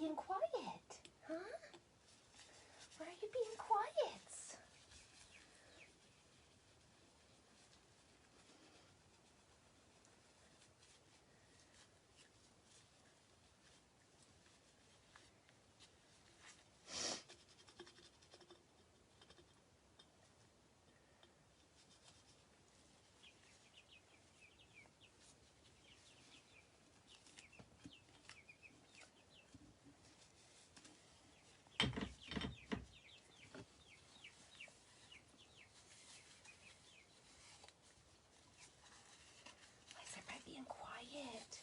being quiet? Huh? Why are you being quiet? Why is everybody being quiet?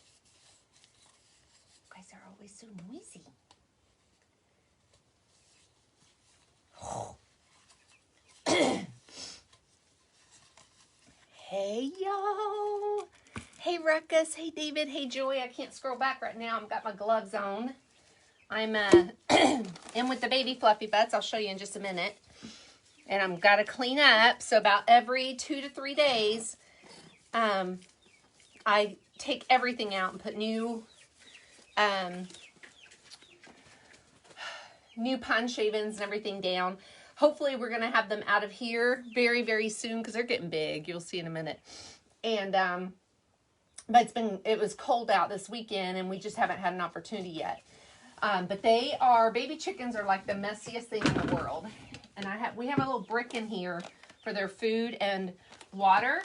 You guys are always so noisy. Hey, y'all. Hey, Ruckus. Hey, David. Hey, Joy. I can't scroll back right now. I've got my gloves on. I'm in with the baby fluffy butts. I'll show you in just a minute. And I'm got to clean up. So about every 2 to 3 days, I take everything out and put new pine shavings and everything down. Hopefully we're going to have them out of here very, very soon because they're getting big. You'll see in a minute. And, but it was cold out this weekend and we just haven't had an opportunity yet. But baby chickens are like the messiest thing in the world. And we have a little brick in here for their food and water.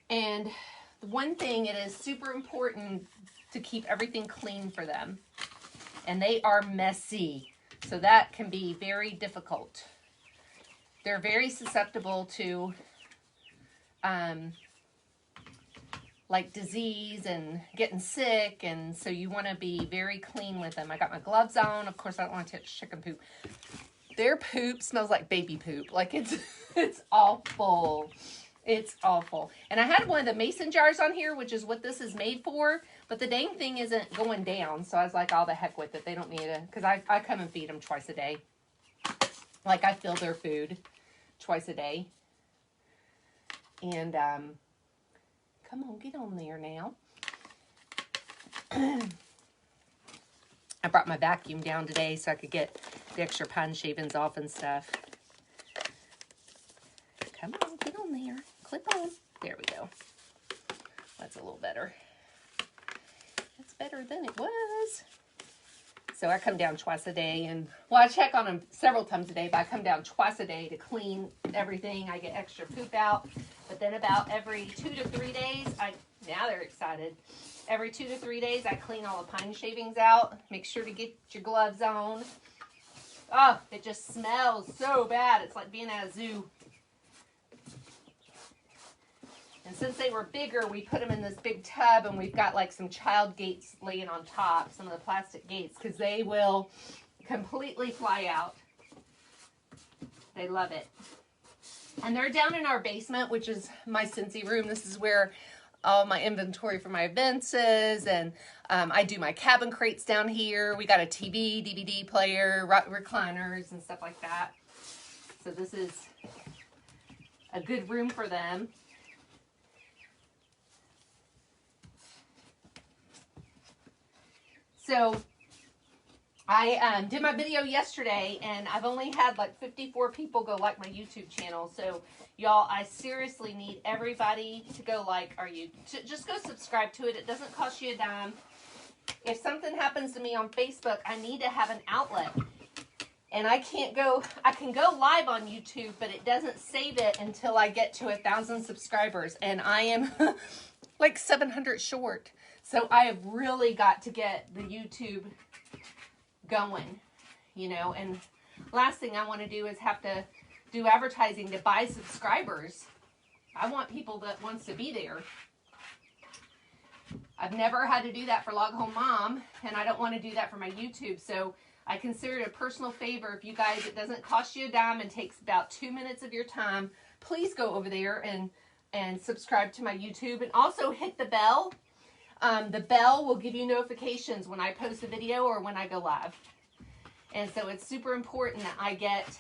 And the one thing, it is super important to keep everything clean for them. And they are messy. So that can be very difficult. They're very susceptible to like disease and getting sick. And so you want to be very clean with them. I got my gloves on. Of course, I don't want to touch chicken poop. Their poop smells like baby poop. Like it's awful. It's awful. And I had one of the mason jars on here, which is what this is made for. But the dang thing isn't going down. So I was like, all the heck with it. They don't need it. Because I come and feed them twice a day. Like I fill their food twice a day. And come on, get on there now. I brought my vacuum down today so I could get the extra pine shavings off and stuff. Come on, get on there. Clip on. There we go. That's a little better. That's better than it was. So I come down twice a day and, well, I check on them several times a day, but I come down twice a day to clean everything. I get extra poop out. But then about every 2 to 3 days, now they're excited. Every 2 to 3 days, I clean all the pine shavings out. Make sure to get your gloves on. Oh, it just smells so bad. It's like being at a zoo. And since they were bigger, we put them in this big tub, and we've got like some child gates laying on top, some of the plastic gates, because they will completely fly out. They love it. And they're down in our basement, which is my Scentsy room. This is where all my inventory for my events is, and I do my cabin crates down here. We got a TV, DVD player, recliners, and stuff like that. So this is a good room for them. So I did my video yesterday, and I've only had like 54 people go like my YouTube channel. So y'all, I seriously need everybody to go like just go subscribe to it. It doesn't cost you a dime. If something happens to me on Facebook, I need to have an outlet. And I can go live on YouTube, but it doesn't save it until I get to 1,000 subscribers. And I am like 700 short. So I have really got to get the YouTube going, and last thing I want to do is have to do advertising to buy subscribers. I want people that wants to be there. I've never had to do that for Log Home Mom, and I don't want to do that for my YouTube. So I consider it a personal favor if you guys, it doesn't cost you a dime and takes about 2 minutes of your time, please go over there and subscribe to my YouTube, and also hit the bell. The bell will give you notifications when I post a video or when I go live. And so it's super important that I get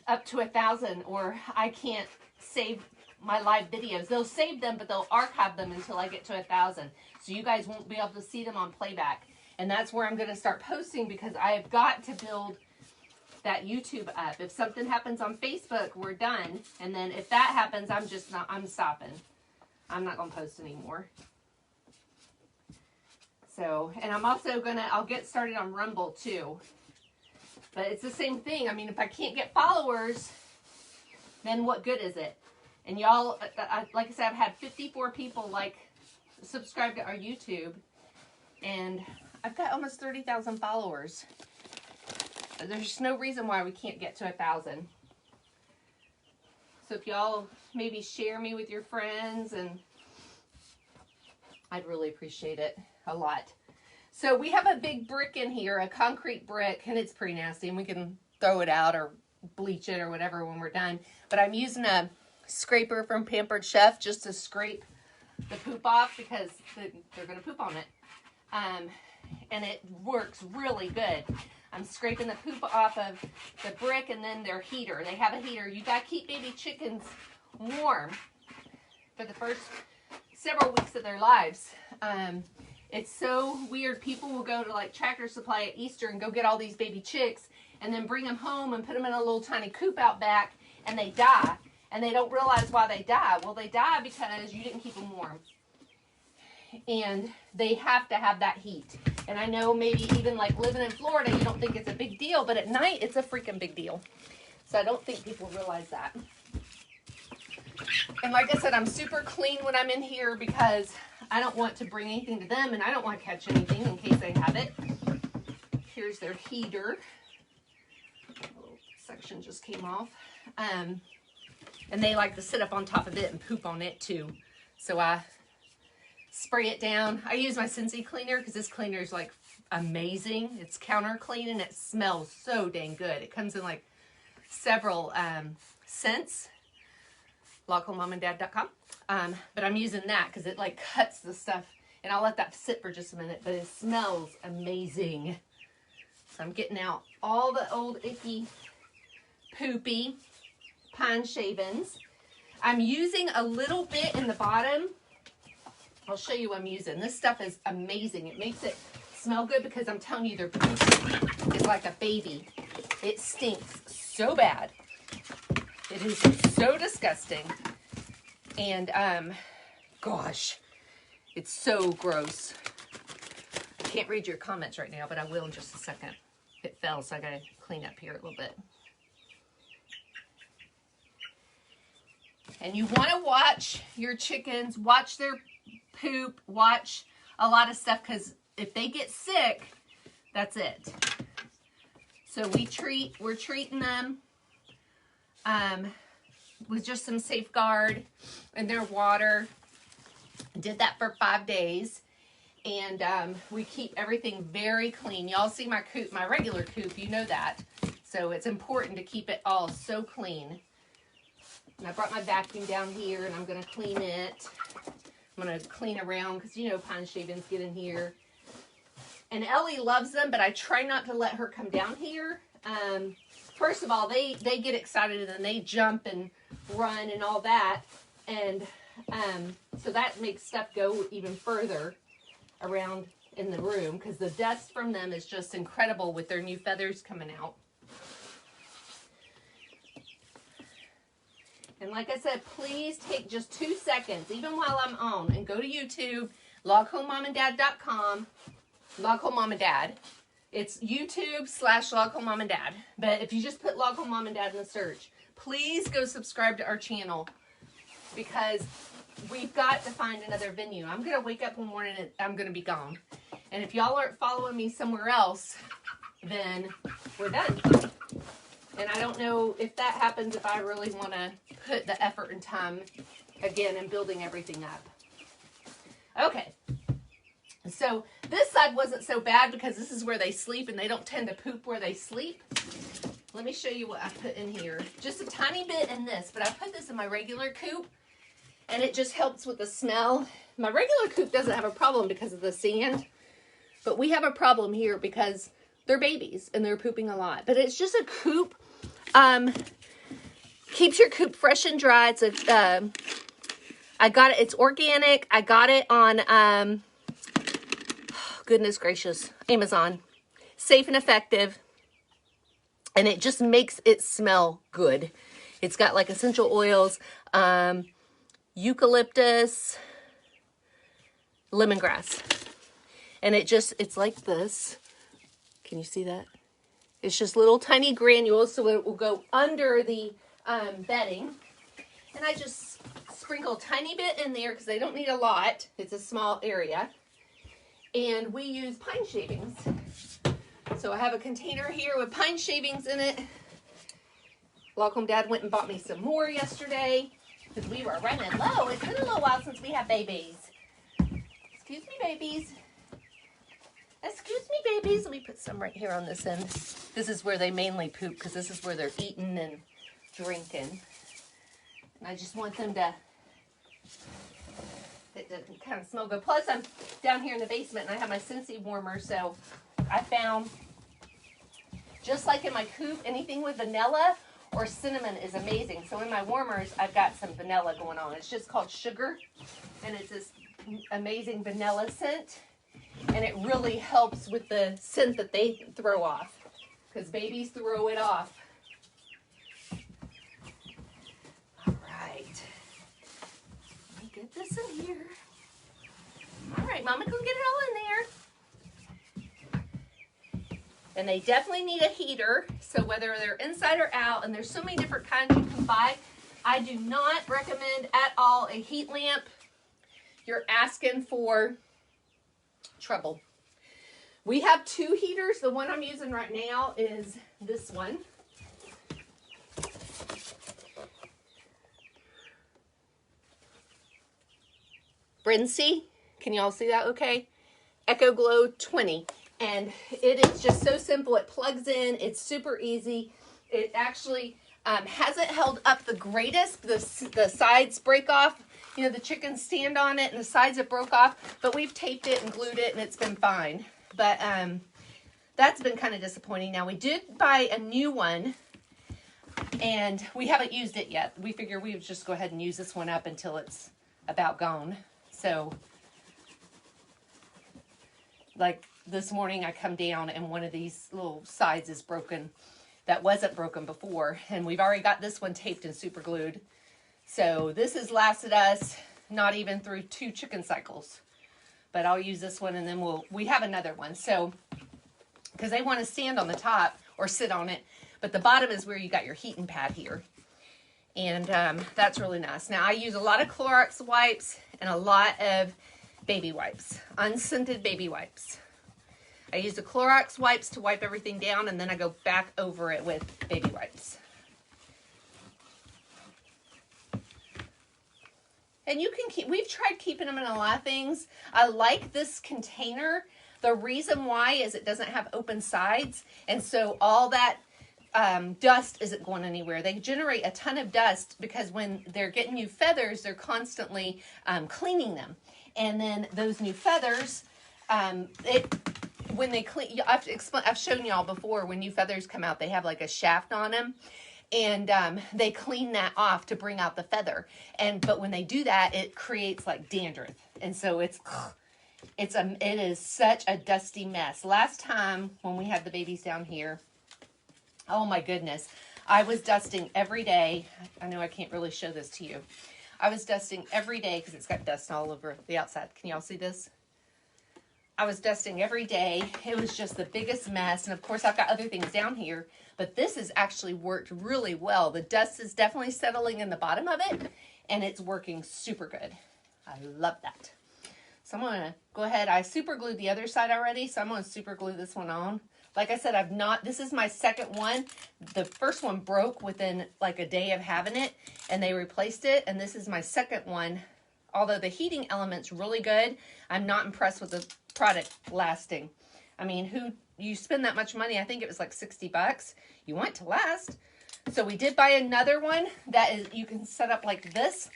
up to 1,000, or I can't save my live videos. They'll save them, but they'll archive them until I get to 1,000. So you guys won't be able to see them on playback. And that's where I'm going to start posting, because I have got to build that YouTube up. If something happens on Facebook, we're done. And then if that happens, I'm stopping. I'm not going to post anymore. So, and I'm also I'll get started on Rumble too. But it's the same thing. I mean, if I can't get followers, then what good is it? And y'all, like I said, I've had 54 people subscribe to our YouTube. And I've got almost 30,000 followers. There's no reason why we can't get to 1,000. So if y'all maybe share me with your friends, and I'd really appreciate it a lot. So we have a big brick in here, a concrete brick, and it's pretty nasty, and we can throw it out or bleach it or whatever when we're done. But I'm using a scraper from Pampered Chef just to scrape the poop off, because they're going to poop on it. And it works really good. I'm scraping the poop off of the brick and then their heater. They have a heater. You got to keep baby chickens warm for the first several weeks of their lives. It's so weird. People will go to Tractor Supply at Easter and go get all these baby chicks and then bring them home and put them in a little tiny coop out back, and they die. And they don't realize why they die. Well, they die because you didn't keep them warm. And they have to have that heat. And I know maybe even living in Florida, you don't think it's a big deal, but at night it's a freaking big deal. So I don't think people realize that. And like I said, I'm super clean when I'm in here because I don't want to bring anything to them, and I don't want to catch anything in case they have it. Here's their heater. A little section just came off. And they like to sit up on top of it and poop on it too. So I spray it down. I use my Scentsy cleaner because this cleaner is amazing. It's counter clean and it smells so dang good. It comes in several scents. LockHomeMomandDad.com. But I'm using that because it cuts the stuff, and I'll let that sit for just a minute, but it smells amazing. So I'm getting out all the old icky poopy pine shavings. I'm using a little bit in the bottom. I'll show you what I'm using. This stuff is amazing. It makes it smell good because I'm telling you, their poop is like a baby. It stinks so bad. It is so disgusting. And, gosh, it's so gross. I can't read your comments right now, but I will in just a second. It fell, so I gotta clean up here a little bit. And you want to watch your chickens, watch their poop, watch a lot of stuff, because if they get sick, that's it. So we're treating them with just some Safeguard in their water. Did that for 5 days, and we keep everything very clean. Y'all see my coop, my regular coop, you know that. So it's important to keep it all so clean. And I brought my vacuum down here, and I'm going to clean it. I'm going to clean around because, you know, pine shavings get in here. And Ellie loves them, but I try not to let her come down here. First of all, they get excited, and then they jump and run and all that. And so that makes stuff go even further around in the room, because the dust from them is just incredible with their new feathers coming out. And like I said, please take just 2 seconds, even while I'm on, and go to YouTube, LockHomeMomandDad.com, LockHomeMomandDad. It's YouTube/LockHomeMomandDad. But if you just put LockHomeMomandDad in the search, please go subscribe to our channel, because we've got to find another venue. I'm going to wake up one morning and I'm going to be gone. And if y'all aren't following me somewhere else, then we're done. And I don't know if that happens, if I really want to put the effort and time again in building everything up. Okay. So this side wasn't so bad because this is where they sleep, and they don't tend to poop where they sleep. Let me show you what I put in here. Just a tiny bit in this, but I put this in my regular coop, and it just helps with the smell. My regular coop doesn't have a problem because of the sand, but we have a problem here because they're babies and they're pooping a lot. But it's just a coop. Keeps your coop fresh and dry. It's a, I got it, it's organic. I got it on, goodness gracious. Amazon. Safe and effective. And it just makes it smell good. It's got like essential oils, eucalyptus, lemongrass. And it's like this. Can you see that? It's just little tiny granules, so it will go under the bedding. And I just sprinkle a tiny bit in there because they don't need a lot. It's a small area. And we use pine shavings. So I have a container here with pine shavings in it. Lockham Dad went and bought me some more yesterday because we were running low. It's been a little while since we had babies. Excuse me, babies. Excuse me, babies. Let me put some right here on this end. This is where they mainly poop because this is where they're eating and drinking. And I just want them to, it doesn't kind of smell good. Plus, I'm down here in the basement and I have my Scentsy warmer. So I found, just like in my coop, anything with vanilla or cinnamon is amazing. So in my warmers, I've got some vanilla going on. It's just called Sugar. And it's this amazing vanilla scent. And it really helps with the scent that they throw off. Because babies throw it off. All right. Let me get this in here. All right, Mama, go get it all in there. And they definitely need a heater. So whether they're inside or out, and there's so many different kinds you can buy, I do not recommend at all a heat lamp. You're asking for trouble. We have 2 heaters. The one I'm using right now is this one. Brinsea. Can y'all see that okay? Echo Glow 20. And it is just so simple. It plugs in. It's super easy. It actually hasn't held up the greatest. The sides break off. You know, the chickens stand on it and the sides have broke off. But we've taped it and glued it and it's been fine. But that's been kind of disappointing. Now, we did buy a new one. And we haven't used it yet. We figure we would just go ahead and use this one up until it's about gone. So, like this morning I come down and one of these little sides is broken that wasn't broken before. And we've already got this one taped and super glued. So this has lasted us not even through 2 chicken cycles. But I'll use this one and then we have another one. So, because they want to stand on the top or sit on it. But the bottom is where you got your heating pad here. And that's really nice. Now I use a lot of Clorox wipes and a lot of baby wipes, unscented baby wipes. I use the Clorox wipes to wipe everything down and then I go back over it with baby wipes. And you can we've tried keeping them in a lot of things. I like this container. The reason why is it doesn't have open sides. And so all that dust isn't going anywhere. They generate a ton of dust because when they're getting new feathers, they're constantly cleaning them. And then those new feathers, when they clean, I've shown y'all before, when new feathers come out, they have like a shaft on them. And they clean that off to bring out the feather. But when they do that, it creates like dandruff. And so it is such a dusty mess. Last time when we had the babies down here, oh my goodness, I was dusting every day. I know I can't really show this to you. I was dusting every day because it's got dust all over the outside. Can y'all see this? I was dusting every day. It was just the biggest mess. And of course, I've got other things down here. But this has actually worked really well. The dust is definitely settling in the bottom of it. And it's working super good. I love that. So I'm going to go ahead. I super glued the other side already. So I'm going to super glue this one on. Like I said, this is my second one. The first one broke within like a day of having it. And they replaced it. And this is my second one. Although the heating element's really good, I'm not impressed with the product lasting. I mean, you spend that much money, I think it was like 60 bucks. You want it to last. So we did buy another one that is, you can set up like this,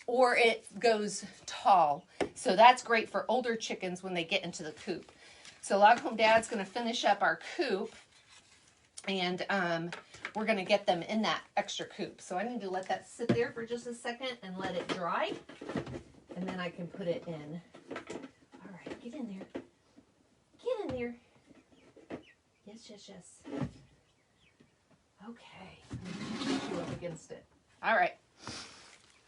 or it goes tall. So that's great for older chickens when they get into the coop. So Lockham Dad's going to finish up our coop, and we're going to get them in that extra coop. So I need to let that sit there for just a second and let it dry, and then I can put it in. All right, get in there. Yes. Okay. Push you up against it. All right.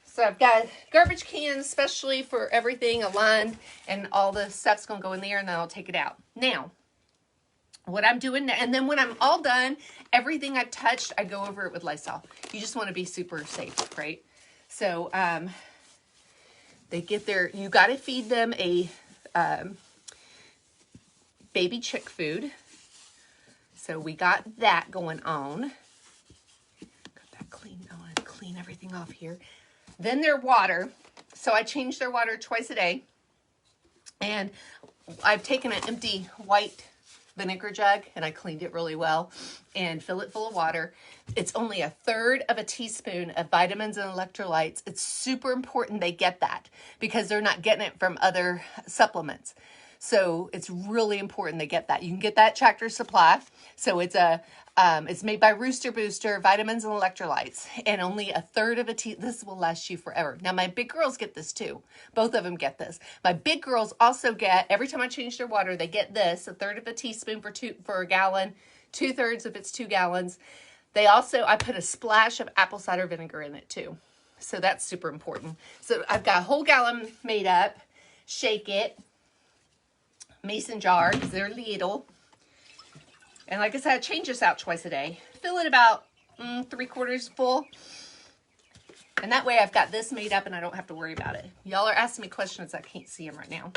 So I've got garbage cans, especially for everything aligned, and all the stuff's going to go in there, and then I'll take it out. Now, what I'm doing now, and then when I'm all done, everything I've touched, I go over it with Lysol. You just want to be super safe, right? So, they get their, you got to feed them a baby chick food. So we got that going on. Got that clean. I want to clean everything off here. Then their water. So I change their water twice a day. And I've taken an empty white vinegar jug and I cleaned it really well and fill it full of water. It's only 1/3 of a teaspoon of vitamins and electrolytes. It's super important they get that because they're not getting it from other supplements. So it's really important they get that. You can get that at Tractor Supply. So it's made by Rooster Booster, vitamins and electrolytes, and only 1/3 of a this will last you forever. Now my big girls get this too. Both of them get this. My big girls also get, every time I change their water, they get this, 1/3 of a teaspoon for a gallon, 2/3 if it's 2 gallons. They also, I put a splash of apple cider vinegar in it too. So that's super important. So I've got a whole gallon made up, shake it, mason jar, because they're little. And like I said, I change this out twice a day. Fill it about 3/4 full. And that way I've got this made up and I don't have to worry about it. Y'all are asking me questions. I can't see them right now.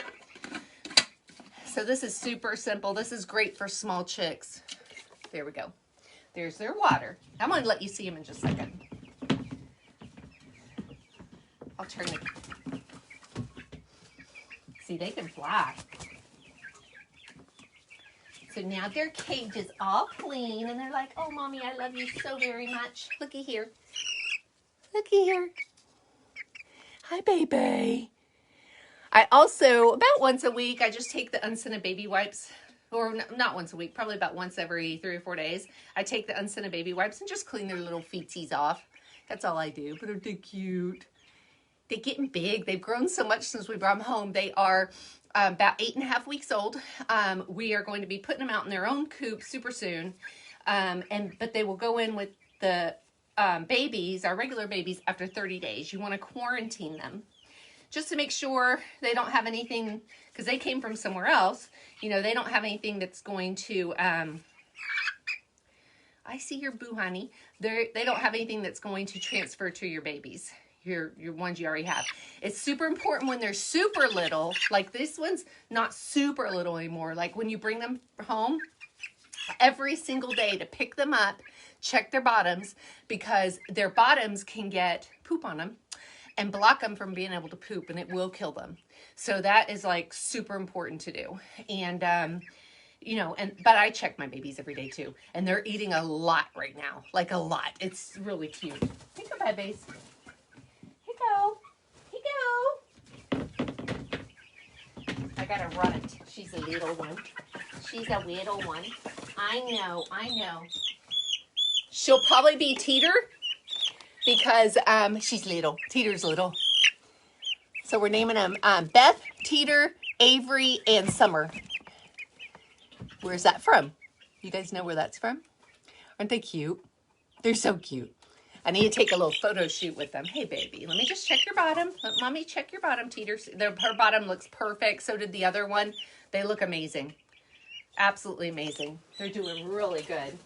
So this is super simple. This is great for small chicks. There we go. There's their water. I'm going to let you see them in just a second. I'll turn it. See, they can fly. So now their cage is all clean, and they're like, oh, Mommy, I love you so very much. Looky here. Looky here. Hi, baby. I also, about once a week, I just take the unscented baby wipes, or not once a week, probably about once every 3 or 4 days. I take the unscented baby wipes and just clean their little feetsies off. That's all I do, but aren't they cute? They're getting big. They've grown so much since we brought them home. They are about 8.5 weeks old. We are going to be putting them out in their own coop super soon. But they will go in with the babies, our regular babies, after 30 days. You want to quarantine them just to make sure they don't have anything, because they came from somewhere else. You know, they don't have anything that's going to, I see your boo, honey. They don't have anything that's going to transfer to your babies. Your ones you already have. It's super important when they're super little, like this one's not super little anymore. Like when you bring them home, every single day to pick them up, check their bottoms, because their bottoms can get poop on them and block them from being able to poop, and it will kill them. So that is like super important to do. And you know, but I check my babies every day too, and they're eating a lot right now, like a lot. It's really cute. Here you go, babies. Here you go. I gotta run it. She's a little one. She's a little one. I know. She'll probably be Teeter because she's little. Teeter's little. So we're naming them Beth, Teeter, Avery, and Summer. Where's that from? You guys know where that's from? Aren't they cute? They're so cute. I need to take a little photo shoot with them. Hey, baby, let me just check your bottom. Let Mommy check your bottom, Teeter. Her bottom looks perfect. So did the other one. They look amazing. Absolutely amazing. They're doing really good.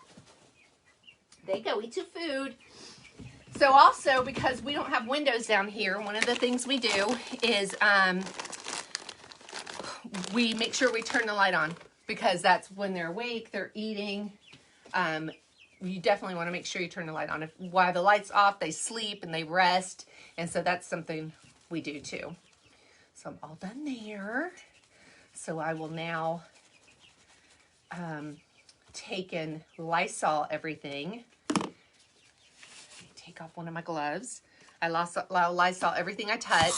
They go eat some food. So also, because we don't have windows down here, one of the things we do is we make sure we turn the light on, because that's when they're awake, they're eating. You definitely want to make sure you turn the light on. While the light's off, they sleep and they rest. And so that's something we do too. So I'm all done there. So I will now take and Lysol everything. Take off one of my gloves. I Lysol everything I touch,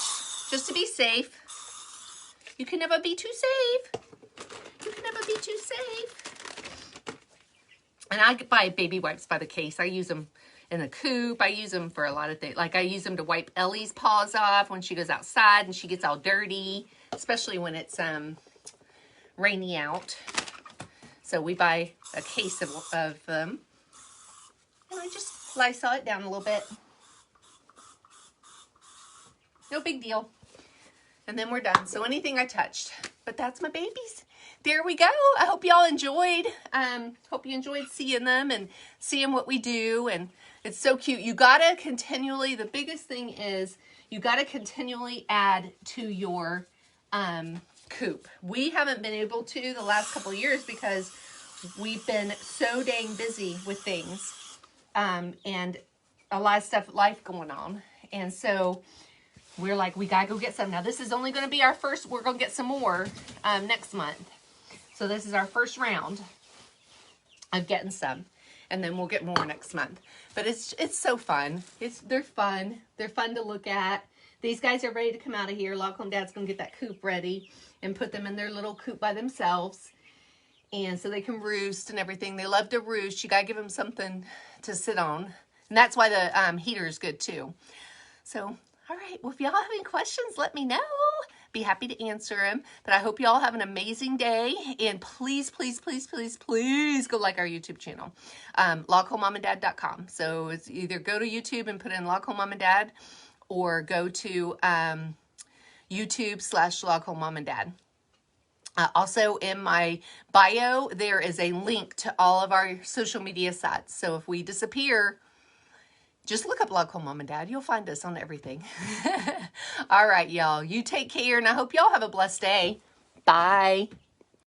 just to be safe. You can never be too safe. You can never be too safe. And I buy baby wipes by the case. I use them in the coop. I use them for a lot of things. Like I use them to wipe Ellie's paws off when she goes outside and she gets all dirty, especially when it's rainy out. So we buy a case of them. And I just Lysol it down a little bit. No big deal. And then we're done. So anything I touched. But that's my babies. There we go. I hope y'all enjoyed. Hope you enjoyed seeing them and seeing what we do. And it's so cute. You gotta continually, the biggest thing is you gotta continually add to your coop. We haven't been able to the last couple of years because we've been so dang busy with things. And a lot of stuff, life going on. And so we're like, we gotta go get some. Now this is only gonna be our first, we're gonna get some more next month. So this is our first round of getting some. And then we'll get more next month. But it's so fun. They're fun. They're fun to look at. These guys are ready to come out of here. Lachlan Dad's gonna get that coop ready and put them in their little coop by themselves. And so they can roost and everything. They love to roost. You gotta give them something to sit on. And that's why the heater is good too. So, all right, well, if y'all have any questions, let me know. Be happy to answer them. But I hope y'all have an amazing day. And please, please, please, please, please go like our YouTube channel, LogHomeMomandDad.com. So it's either go to YouTube and put in Log Home Mom and Dad, or go to YouTube/LogHomeMomandDad. Also in my bio, there is a link to all of our social media sites. So if we disappear, just look up Log Home Mom and Dad. You'll find us on everything. All right, y'all. You take care, and I hope y'all have a blessed day. Bye.